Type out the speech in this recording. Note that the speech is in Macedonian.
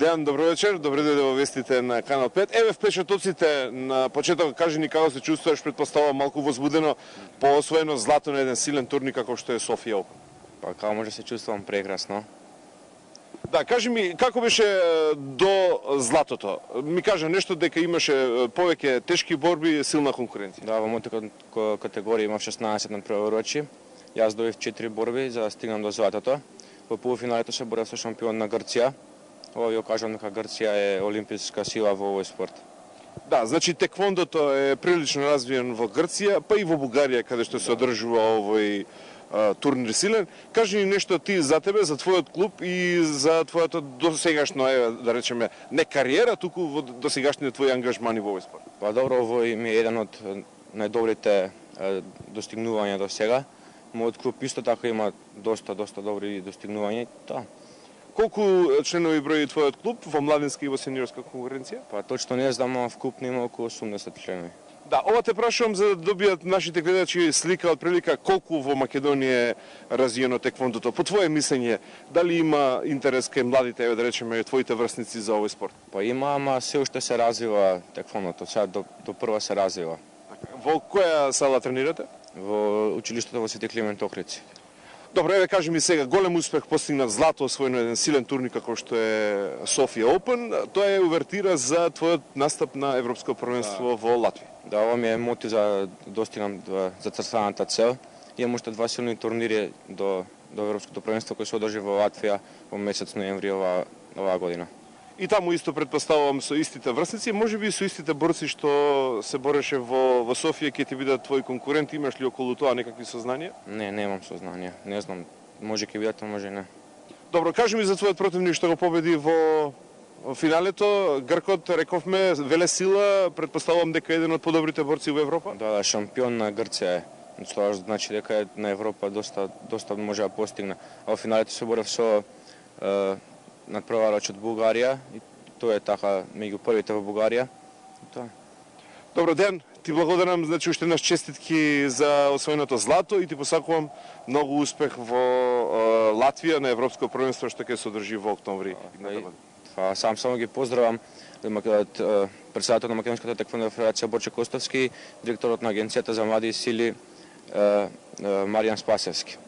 Дејан, добро вечер, добре дојде во вестите на Канал 5. Еве впечатоците на почеток, кажи ни како се чувствуваш, предпоставувам малку возбудено по освоено злато на еден силен турнир како што е Софија Open. Па како може се чувствувам прекрасно. Да, кажи ми како беше до златото? Ми кажа нешто дека имаше повеќе тешки борби, силна конкуренција. Да, во мојата категорија имав 16 надпреварувачи. Јас добив 4 борби за да стигнам до златото. Во полуфиналето се борев со шампион на Грција. Ова ја кажам дека Грција е олимписка сила во овој спорт. Да, значи теквондото е прилично развиен во Грција, па и во Бугарија каде што се одржува овој турнир силен. Кажи ни нешто ти за тебе, за твојот клуб и за твоето досегашно, да речеме, не кариера, туку во досегашните твои ангажмани во овој спорт. Па добро, овој ми е еден од најдобрите достигнувања до сега. Мојот клуб исто така има доста добри достигнувања. Да. Колку членови брои твојот клуб во младинска и во сениорска конкуренција? Па точно не знам, но в клуб има околу 80 членови. Да, ова те прашувам за да добијат нашите гледачи слика од прилика колку во Македонија е развиено теквондото. По твое мислење, дали има интерес кај младите, да речеме, твоите врсници за овој спорт? Па има, ама се уште се развива теквондото, сега до прва се развива. Во која сала тренирате? Во училиштето во Свети Климент Охридски. Добро, еве кажи ми сега, голем успех постигнат злато, освоено еден силен турнир како што е Софија Open. Тоа е увертира за твојот настап на Европско првенство во Латвија. Да, ова ми е мотив за достигнам за црцаната цел. Имам уште два силни турнири до Европското првенство кој се одржи во Латвија во месец ноември оваа година. И таму исто предпоставувам со истите врсници, можеби и со истите борци што се бореше во Софија, ќе ти бидат твои конкуренти, имаш ли околу тоа некакви сознанија? Не, немам сознанија. Не знам, може ќе бидат, може не. Добро, кажи ми за твојот противник што го победи во финалето. Гркот, рековме, веле сила, предпоставувам дека е еден од подобрите борци во Европа? Да, шампион на Грција е. Тоа значи дека на Европа доста може да постигне. А во финалето се борев со надпреварач од Бугарија и тоа е така меѓу првите во Бугарија. Тоа. Добро ден, ти благодарам, значи уште еднаш честитки за освоеното злато и ти посакувам многу успех во Латвија на Европско првенство што ќе се одржи во октомври. Само ги поздравам председател на Македонската теквондо федерација Борче Костовски, директорот на Агенцијата за млади сили Маријан Спасевски.